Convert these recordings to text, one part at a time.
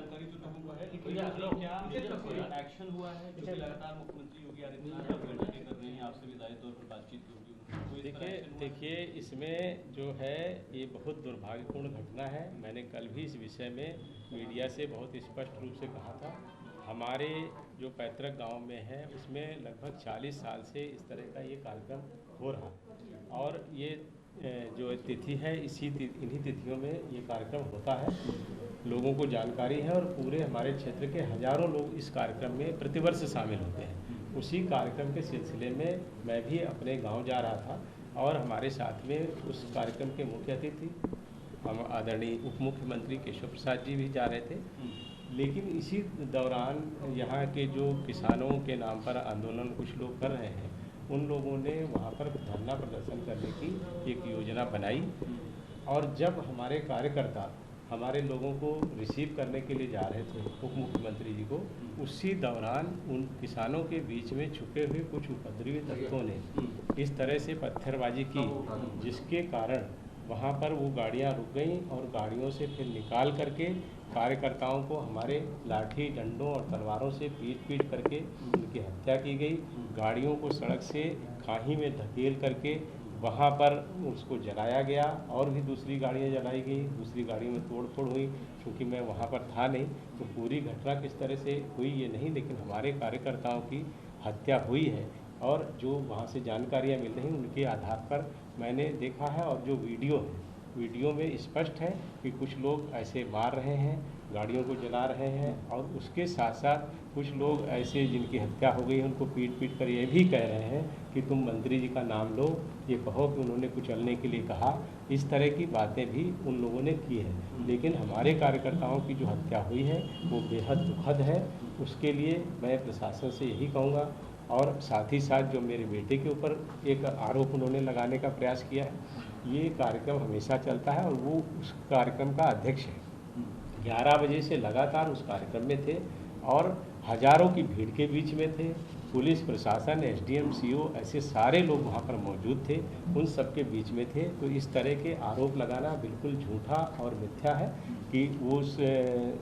जानकारी तो लोगों को है, लेकिन क्या कोई एक्शन हुआ है? क्योंकि लगातार मुख्यमंत्री योगी आदित्यनाथ आप बैठकें कर रहे हैं, आपसे भी जाहिर तौर पर बातचीत होगी। देखिए इसमें जो है ये बहुत दुर्भाग्यपूर्ण घटना है। मैंने कल भी इस विषय में मीडिया से बहुत स्पष्ट रूप से कहा था। हमारे जो पैतृक गांव में है उसमें लगभग 40 साल से इस तरह का ये कार्यक्रम हो रहा और ये जो तिथि है इन्हीं तिथियों में ये कार्यक्रम होता है। लोगों को जानकारी है और पूरे हमारे क्षेत्र के हजारों लोग इस कार्यक्रम में प्रतिवर्ष शामिल होते हैं। उसी कार्यक्रम के सिलसिले में मैं भी अपने गांव जा रहा था और हमारे साथ में उस कार्यक्रम के मुख्य अतिथि हम आदरणीय उप मुख्यमंत्री केशव प्रसाद जी भी जा रहे थे। लेकिन इसी दौरान यहाँ के जो किसानों के नाम पर आंदोलन कुछ लोग कर रहे हैं, उन लोगों ने वहाँ पर धरना प्रदर्शन करने की एक योजना बनाई और जब हमारे कार्यकर्ता हमारे लोगों को रिसीव करने के लिए जा रहे थे उप मुख्यमंत्री जी को, उसी दौरान उन किसानों के बीच में छुपे हुए कुछ उपद्रवी तत्वों ने इस तरह से पत्थरबाजी की, जिसके कारण वहाँ पर वो गाड़ियाँ रुक गईं और गाड़ियों से फिर निकाल करके कार्यकर्ताओं को हमारे लाठी डंडों और तलवारों से पीट करके उनकी हत्या की गई। गाड़ियों को सड़क से खाई में धकेल करके वहाँ पर उसको जलाया गया और भी दूसरी गाड़ियाँ जलाई गई, दूसरी गाड़ियों में तोड़-फोड़ हुई। क्योंकि मैं वहाँ पर था नहीं तो पूरी घटना किस तरह से हुई ये नहीं, लेकिन हमारे कार्यकर्ताओं की हत्या हुई है और जो वहाँ से जानकारियाँ मिल रही उनके आधार पर मैंने देखा है। और जो वीडियो में स्पष्ट है कि कुछ लोग ऐसे मार रहे हैं, गाड़ियों को जला रहे हैं और उसके साथ साथ कुछ लोग ऐसे जिनकी हत्या हो गई उनको पीट कर ये भी कह रहे हैं कि तुम मंत्री जी का नाम लो, ये कहो कि उन्होंने कुचलने के लिए कहा। इस तरह की बातें भी उन लोगों ने की है। लेकिन हमारे कार्यकर्ताओं की जो हत्या हुई है वो बेहद दुखद है। उसके लिए मैं प्रशासन से यही कहूँगा और साथ ही साथ जो मेरे बेटे के ऊपर एक आरोप उन्होंने लगाने का प्रयास किया है, ये कार्यक्रम हमेशा चलता है और वो उस कार्यक्रम का अध्यक्ष है। 11 बजे से लगातार उस कार्यक्रम में थे और हजारों की भीड़ के बीच में थे। पुलिस प्रशासन, एसडीएम, सीओ ऐसे सारे लोग वहाँ पर मौजूद थे, उन सब के बीच में थे। तो इस तरह के आरोप लगाना बिल्कुल झूठा और मिथ्या है कि वो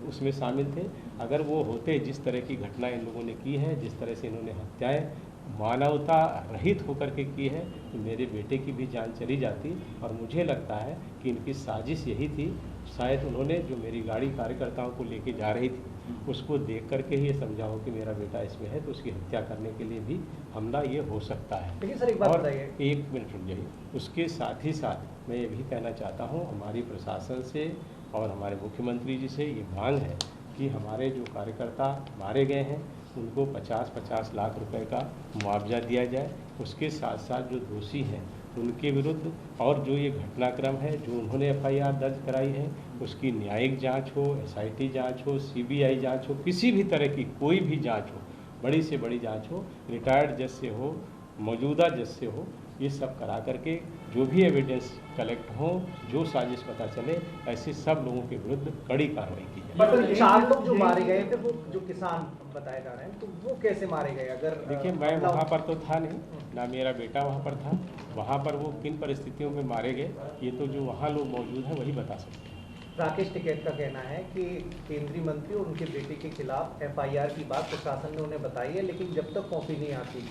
उसमें शामिल थे। अगर वो होते, जिस तरह की घटना इन लोगों ने की है, जिस तरह से इन्होंने हत्याएं मानवता रहित होकर के की है, तो मेरे बेटे की भी जान चली जाती। और मुझे लगता है कि इनकी साजिश यही थी। शायद उन्होंने जो मेरी गाड़ी कार्यकर्ताओं को लेके जा रही थी उसको देख करके ही ये समझा हो कि मेरा बेटा इसमें है, तो उसकी हत्या करने के लिए भी हमला ये हो सकता है। लेकिन सर एक बात बताइए, एक मिनट रुक जाइए। उसके साथ ही साथ मैं ये भी कहना चाहता हूँ हमारी प्रशासन से और हमारे मुख्यमंत्री जी से ये मांग है कि हमारे जो कार्यकर्ता मारे गए हैं उनको 50-50 लाख रुपए का मुआवजा दिया जाए। उसके साथ साथ जो दोषी हैं उनके विरुद्ध और जो ये घटनाक्रम है जो उन्होंने एफआईआर दर्ज कराई है उसकी न्यायिक जांच हो, एसआईटी जांच हो, सीबीआई जांच हो, किसी भी तरह की कोई भी जांच हो, बड़ी से बड़ी जांच हो, रिटायर्ड जज से हो, मौजूदा जज से हो, ये सब करा करके जो भी एविडेंस कलेक्ट हो, जो साजिश पता चले, ऐसे सब लोगों के विरुद्ध कड़ी कार्रवाई की जाए। मतलब 4 लोग जो मारे गए थे वो जो किसान बताए जा रहे हैं, तो वो कैसे मारे गए? अगर देखिए मैं वहाँ पर तो था नहीं, ना मेरा बेटा वहाँ पर था। वहाँ पर वो किन परिस्थितियों में मारे गए ये तो जो वहाँ लोग मौजूद हैं वही बता सकते हैं। राकेश टिकैत का कहना है कि केंद्रीय मंत्री और उनके बेटे के खिलाफ एफआईआर की बात प्रशासन ने उन्हें बताई है, लेकिन जब तक कॉपी नहीं आती,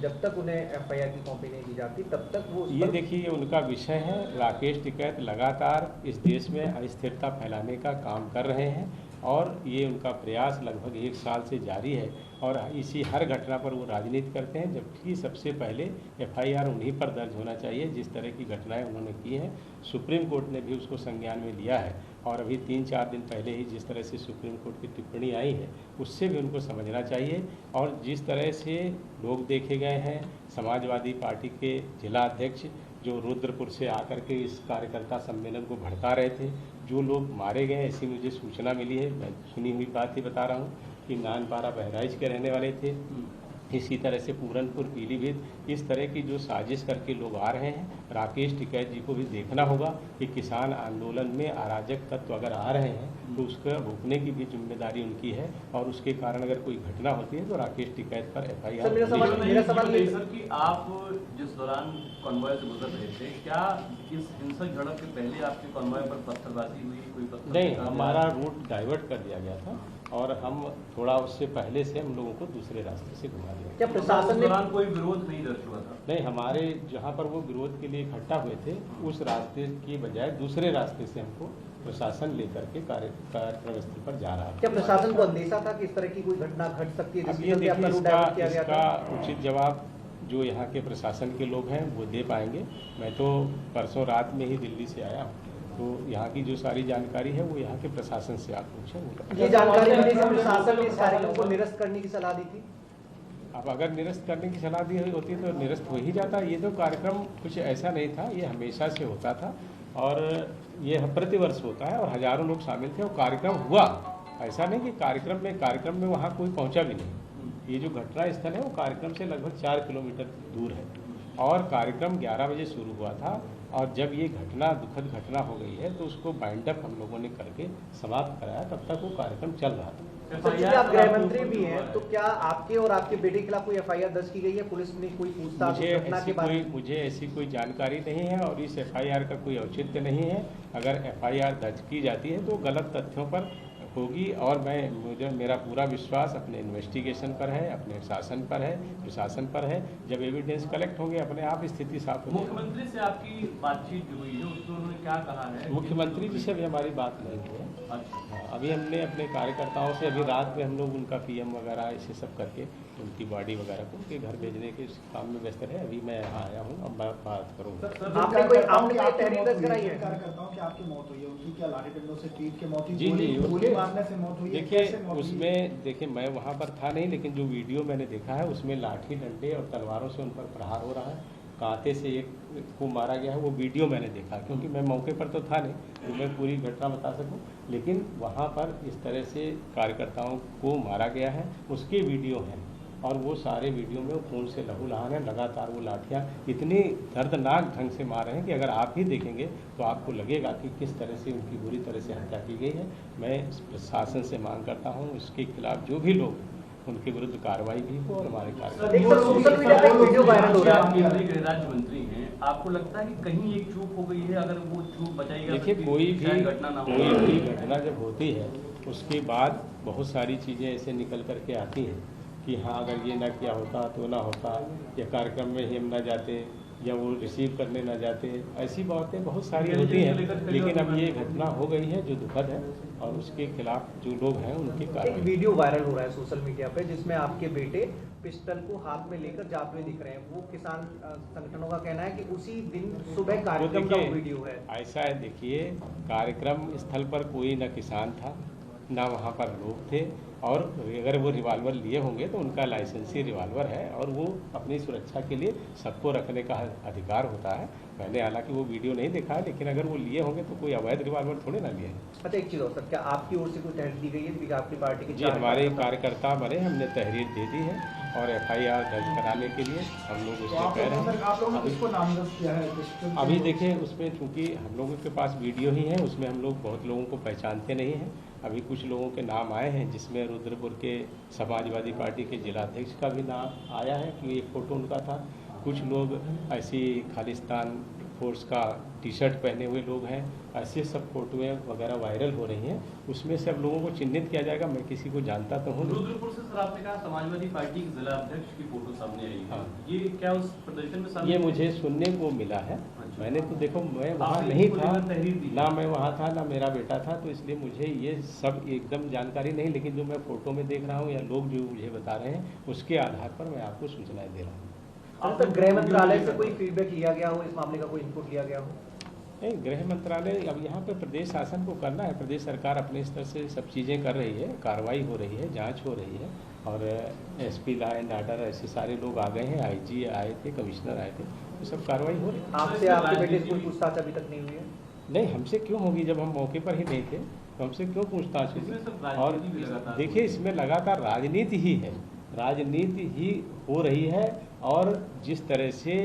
जब तक उन्हें एफआईआर की कॉपी नहीं दी जाती, तब तक वो ये देखिए ये उनका विषय है। राकेश टिकैत लगातार इस देश में अस्थिरता फैलाने का काम कर रहे हैं और ये उनका प्रयास लगभग 1 साल से जारी है और इसी हर घटना पर वो राजनीति करते हैं, जबकि सबसे पहले एफआईआर उन्हीं पर दर्ज होना चाहिए जिस तरह की घटनाएं उन्होंने की हैं। सुप्रीम कोर्ट ने भी उसको संज्ञान में लिया है और अभी 3-4 दिन पहले ही जिस तरह से सुप्रीम कोर्ट की टिप्पणी आई है उससे भी उनको समझना चाहिए। और जिस तरह से लोग देखे गए हैं, समाजवादी पार्टी के जिला अध्यक्ष जो रुद्रपुर से आकर के इस कार्यकर्ता सम्मेलन को भड़का रहे थे, जो लोग मारे गए ऐसी मुझे सूचना मिली है, मैं सुनी हुई बात ही बता रहा हूँ कि नानपारा बहराइच के रहने वाले थे। इसी तरह से पूरनपुर, पीलीभीत, इस तरह की जो साजिश करके लोग आ रहे हैं। राकेश टिकैत जी को भी देखना होगा कि किसान आंदोलन में अराजक तत्व अगर आ रहे हैं तो उसका रोकने की भी जिम्मेदारी उनकी है, और उसके कारण अगर कोई घटना होती है तो राकेश टिकैत पर FIR। मेरा सवाल ये सर कि आप जिस दौरान कॉन्वॉय से गुजर रहे थे, क्या इस हिंसक झड़प के पहले आपके कॉन्वॉय पर पत्थरबाजी हुई? कोई पत्थर नहीं, हमारा रूट डाइवर्ट कर दिया गया था और हम थोड़ा उससे पहले से हम लोगों को दूसरे रास्ते से घुमा दिया। क्या प्रशासन ने दौरान कोई विरोध नहीं दर्ज हुआ था? नहीं, हमारे जहाँ पर वो विरोध के लिए इकट्ठा हुए थे उस रास्ते की बजाय दूसरे रास्ते से हमको प्रशासन लेकर के कार्यक्रम स्थल पर जा रहा है। क्या प्रशासन को अंदेशा था कि इस तरह की कोई घटना घट सकती है? अब ये देखिए, इसका उचित जवाब जो यहाँ के प्रशासन के लोग हैं वो दे पाएंगे। मैं तो परसों रात में ही दिल्ली से आया हूँ, तो यहाँ की जो सारी जानकारी है वो यहाँ के प्रशासन से आप पूछें। ये जानकारी मिलने से प्रशासन ने इस कार्यक्रम को निरस्त करने की सलाह दी थी। अब अगर निरस्त करने की सलाह दी होती तो निरस्त हो ही जाता। ये तो कार्यक्रम कुछ ऐसा नहीं था, ये हमेशा से होता था और ये प्रतिवर्ष होता है और हजारों लोग शामिल थे और कार्यक्रम हुआ। ऐसा नहीं कि कार्यक्रम में वहाँ कोई पहुँचा भी नहीं। ये जो घटना स्थल है वो कार्यक्रम से लगभग 4 किलोमीटर दूर है और कार्यक्रम 11 बजे शुरू हुआ था और जब ये घटना दुखद घटना हो गई है तो उसको बाइंड अप हम लोगों ने करके समाप्त कराया। तब तक वो कार्यक्रम चल रहा था। आप गृह मंत्री भी हैं, तो क्या आपके और आपके बेटे के खिलाफ कोई FIR दर्ज की गई है? पुलिस ने कोई पूछताछ घटना के बारे में? मुझे ऐसी कोई जानकारी नहीं है और इस FIR का कोई औचित्य नहीं है। अगर FIR दर्ज की जाती है तो गलत तथ्यों पर होगी और मेरा पूरा विश्वास अपने इन्वेस्टिगेशन पर है, अपने शासन पर है, प्रशासन पर है। जब एविडेंस कलेक्ट होंगे अपने आप स्थिति साफ होगी। मुख्यमंत्री से आपकी बातचीत जो हुई है उसमें उन्होंने क्या कहा है? मुख्यमंत्री जी से भी हमारी बात नहीं हुई है। अभी हमने अपने कार्यकर्ताओं से अभी रात में हम लोग उनका PM वगैरह ऐसे सब करके उनकी बॉडी वगैरह को उनके घर भेजने के काम में व्यस्त है। अभी मैं यहाँ आया हूँ, अब मैं बात करूँगा। आपने कोई तहरीर दर्ज कराई है? कार्यकर्ताओं की आपकी मौत हुई है, उनकी क्या लाठी डंडों से पीट के मौत हुई? जी, गोली मारने से मौत हुई है? देखिए उसमें मैं वहाँ पर था नहीं, लेकिन जो वीडियो मैंने देखा है उसमें लाठी डंडे और तलवारों से उन पर प्रहार हो रहा है। कांटे से एक को मारा गया है, वो वीडियो मैंने देखा। क्योंकि मैं मौके पर तो था नहीं तो मैं पूरी घटना बता सकूं, लेकिन वहाँ पर इस तरह से कार्यकर्ताओं को मारा गया है उसके वीडियो हैं और वो सारे वीडियो में वो खून से लहूलुहान है। लगातार वो लाठियाँ इतनी दर्दनाक ढंग से मार रहे हैं कि अगर आप ही देखेंगे तो आपको लगेगा कि किस तरह से उनकी बुरी तरह से हत्या की गई है। मैं प्रशासन से मांग करता हूँ इसके खिलाफ जो भी लोग उनके विरुद्ध कार्रवाई भी हो और हमारे सोशल मीडिया पे वीडियो वायरल हो रहा है। आप गृह राज्य मंत्री हैं, आपको लगता है कि कहीं एक चूक हो गई है? अगर वो चूक बचाई देखिए, कोई भी घटना जब होती है उसके बाद बहुत सारी चीज़ें ऐसे निकल करके आती हैं कि हाँ अगर ये ना किया होता तो ना होता, या कार्यक्रम में ही हम ना जाते, या वो रिसीव करने ना जाते। ऐसी बातें बहुत सारी होती हैं, लेकिन अब ये घटना हो गई है जो दुखद है और उसके खिलाफ जो लोग हैं उनकी कार्रवाई। एक वीडियो वायरल हो रहा है सोशल मीडिया पे जिसमें आपके बेटे पिस्टल को हाथ में लेकर जाते हुए दिख रहे हैं। वो किसान संगठनों का कहना है कि उसी दिन सुबह कार्यक्रम का वीडियो है। ऐसा है, देखिए कार्यक्रम स्थल पर कोई न किसान था ना वहाँ पर लोग थे और अगर वो रिवाल्वर लिए होंगे तो उनका लाइसेंसी रिवाल्वर है और वो अपनी सुरक्षा के लिए सबको रखने का अधिकार होता है। मैंने हालांकि वो वीडियो नहीं देखा है, लेकिन अगर वो लिए होंगे तो कोई अवैध रिवाल्वर थोड़े ना लिए हैं। अच्छा एक चीज़ और सर, क्या आपकी ओर से कोई तहरीर दी गई है कि आपकी पार्टी की? जी, हमारे कार्यकर्ता बने, हमने तहरीर दे दी है और FIR दर्ज कराने के लिए हम लोग उसमें कह रहे हैं। अभी देखिए उसमें चूँकि हम लोगों के पास वीडियो ही है, उसमें हम लोग बहुत लोगों को पहचानते नहीं हैं। अभी कुछ लोगों के नाम आए हैं जिसमें रुद्रपुर के समाजवादी पार्टी के जिलाध्यक्ष का भी नाम आया है कि एक फ़ोटो उनका था। कुछ लोग ऐसी खालिस्तान फोर्स का टी-शर्ट पहने हुए लोग हैं। ऐसे सब फोटोएं वगैरह वायरल हो रही हैं, उसमें से अब लोगों को चिन्हित किया जाएगा। मैं किसी को जानता तो हूँ। रुद्रपुर से सर आपने कहा समाजवादी पार्टी के जिला अध्यक्ष की फोटो सामने आई है। हाँ। ये क्या उस प्रदर्शन में सामने? ये मुझे सुनने को मिला है। मैंने तो देखो मैं वहाँ नहीं था, ना मैं वहाँ था ना मेरा बेटा था, तो इसलिए मुझे ये सब एकदम जानकारी नहीं। लेकिन जो मैं फोटो में देख रहा हूँ या लोग जो मुझे बता रहे हैं उसके आधार पर मैं आपको सूचनाएं दे रहा हूँ। सर गृह मंत्रालय से कोई फीडबैक लिया गया हो, इस मामले का कोई इनपुट लिया गया हो? नहीं, गृह मंत्रालय अब यहाँ पे प्रदेश शासन को करना है। प्रदेश सरकार अपने स्तर से सब चीज़ें कर रही है, कार्रवाई हो रही है, जांच हो रही है और SP लॉ एंड ऑर्डर ऐसे सारे लोग आ गए हैं। IG आए थे, कमिश्नर आए थे, तो सब कार्रवाई हो रही है। आपसे आपके बेटे से कोई पूछताछ अभी तक नहीं हुई है? नहीं, हमसे क्यों होगी जब हम मौके पर ही नहीं थे, तो हमसे क्यों पूछताछ होगी? और देखिए इसमें लगातार राजनीति ही है। राजनीति ही हो रही है। और जिस तरह से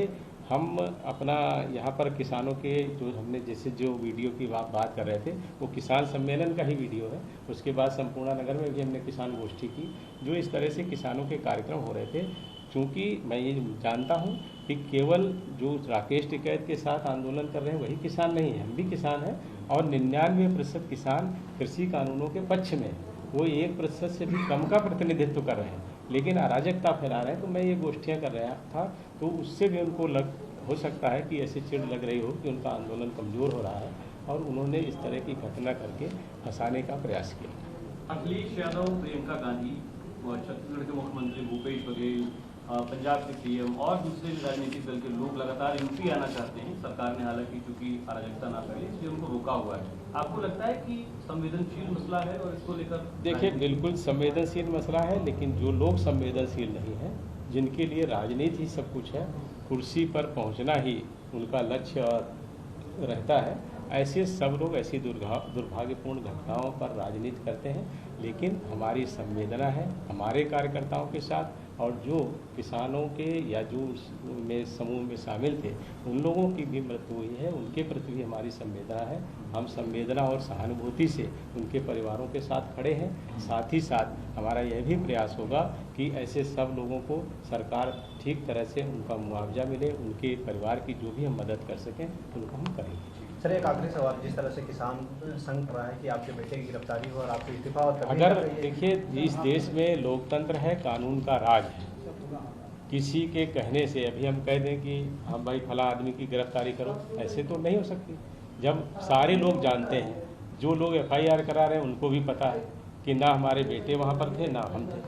हम अपना यहाँ पर किसानों के जो हमने जैसे जो वीडियो की बात कर रहे थे, वो किसान सम्मेलन का ही वीडियो है। उसके बाद संपूर्ण नगर में भी हमने किसान गोष्ठी की, जो इस तरह से किसानों के कार्यक्रम हो रहे थे। चूँकि मैं ये जानता हूँ कि केवल जो राकेश टिकैत के साथ आंदोलन कर रहे हैं वही किसान नहीं है, हम भी किसान हैं। और 99% किसान कृषि कानूनों के पक्ष में, वो 1% से भी कम का प्रतिनिधित्व कर रहे हैं, लेकिन अराजकता फैला रहे हैं। तो मैं ये गोष्ठियाँ कर रहा था, तो उससे भी उनको हो सकता है कि ऐसी चिढ़ लग रही हो कि उनका आंदोलन कमज़ोर हो रहा है, और उन्होंने इस तरह की घटना करके फंसाने का प्रयास किया। अखिलेश यादव, प्रियंका गांधी, छत्तीसगढ़ के मुख्यमंत्री भूपेश बघेल, पंजाब के सीएम और दूसरे राजनीतिक दल के लोग लगातार यूपी आना चाहते हैं। सरकार ने हालांकि चूंकि अराजकता ना फैले इसलिए उनको रोका हुआ है। आपको लगता है कि संवेदनशील मसला है और इसको लेकर? देखिए, बिल्कुल संवेदनशील मसला है, लेकिन जो लोग संवेदनशील नहीं हैं, जिनके लिए राजनीति ही सब कुछ है, कुर्सी पर पहुंचना ही उनका लक्ष्य और रहता है, ऐसे सब लोग ऐसी दुर्भाग्यपूर्ण घटनाओं पर राजनीति करते हैं। लेकिन हमारी संवेदना है हमारे कार्यकर्ताओं के साथ, और जो किसानों के या जो में समूह में शामिल थे उन लोगों की भी मृत्यु हुई है, उनके प्रति भी हमारी संवेदना है। हम संवेदना और सहानुभूति से उनके परिवारों के साथ खड़े हैं। साथ ही साथ हमारा यह भी प्रयास होगा कि ऐसे सब लोगों को सरकार ठीक तरह से उनका मुआवजा मिले, उनके परिवार की जो भी हम मदद कर सकें उनको हम करेंगे। सर, एक आखिरी सवाल, जिस तरह से किसान संघ कर रहा है कि आपके बेटे की गिरफ्तारी हो और आपको इस्तीफा, और अगर देखिए, इस देश में लोकतंत्र है, कानून का राज है। किसी के कहने से अभी हम कह दें कि हम भाई फला आदमी की गिरफ्तारी करो, ऐसे तो नहीं हो सकती। जब सारे लोग जानते हैं, जो लोग FIR करा रहे हैं उनको भी पता है कि ना हमारे बेटे वहाँ पर थे ना हम थे,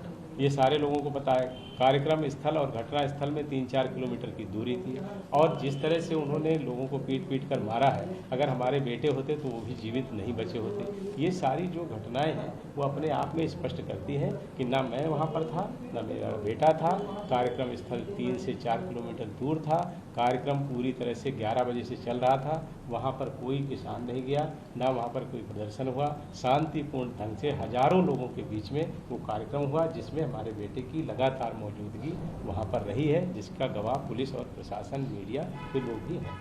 ये सारे लोगों को पता है। कार्यक्रम स्थल और घटना स्थल में 3-4 किलोमीटर की दूरी थी, और जिस तरह से उन्होंने लोगों को पीट कर मारा है, अगर हमारे बेटे होते तो वो भी जीवित नहीं बचे होते। ये सारी जो घटनाएं हैं वो अपने आप में स्पष्ट करती हैं कि ना मैं वहाँ पर था, ना मेरा बेटा था। कार्यक्रम स्थल 3 से 4 किलोमीटर दूर था। कार्यक्रम पूरी तरह से 11 बजे से चल रहा था। वहाँ पर कोई किसान नहीं गया, ना वहाँ पर कोई प्रदर्शन हुआ। शांतिपूर्ण ढंग से हजारों लोगों के बीच में वो कार्यक्रम हुआ, जिसमें हमारे बेटे की लगातार मौजूदगी वहाँ पर रही है, जिसका गवाह पुलिस और प्रशासन, मीडिया के लोग भी हैं।